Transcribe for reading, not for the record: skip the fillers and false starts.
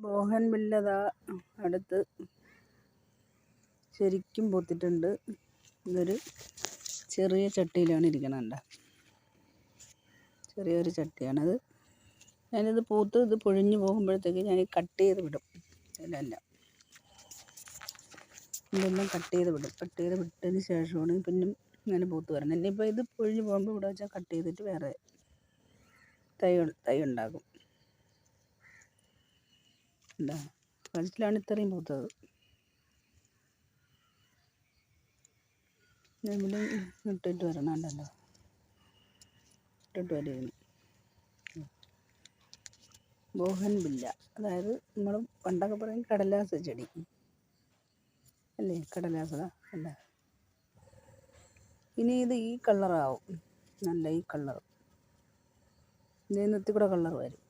Bougainvillea ദാ അടുത്ത് ശരിക്കും പൂത്തിട്ടുണ്ട്. ഇതൊരു ചെറിയ ചട്ടിയിലാണ് ഇരിക്കണത്. ചെറിയൊരു ചട്ടിയാണത്. ഞാനിത് പൂത്ത് ഇത് പൊഴിഞ്ഞു പോകുമ്പോഴത്തേക്ക് ഞാൻ കട്ട് ചെയ്ത് വിടും. ഇതെല്ലാം കട്ട് ചെയ്ത് വിട്ടതിന് ശേഷമാണ് പിന്നെ ഇങ്ങനെ പൂത്ത് വരുന്നത്. ഇനിയിപ്പോൾ ഇത് പൊഴിഞ്ഞു പോകുമ്പോൾ ഇവിടെ വെച്ചാൽ കട്ട് ചെയ്തിട്ട് വേറെ തൈ ഉണ്ടാകും. എന്താ ഫസ്റ്റിലാണ് ഇത്രയും പൂത്തത്. ഇവിടെ ഇട്ടിട്ട് വരണുണ്ടല്ലോ, ഇട്ടിട്ട് വരുന്നു ബോഗൺവില്ല. അതായത് നമ്മൾ പണ്ടൊക്കെ പറയും കടലാസ് ചെടി അല്ലേ, കടലാസ് അല്ല. ഇനി ഇത് ഈ കളറാവും, നല്ല ഈ കളർ. ഇതിൽ നിന്ന് കൂടെ കളർ വരും.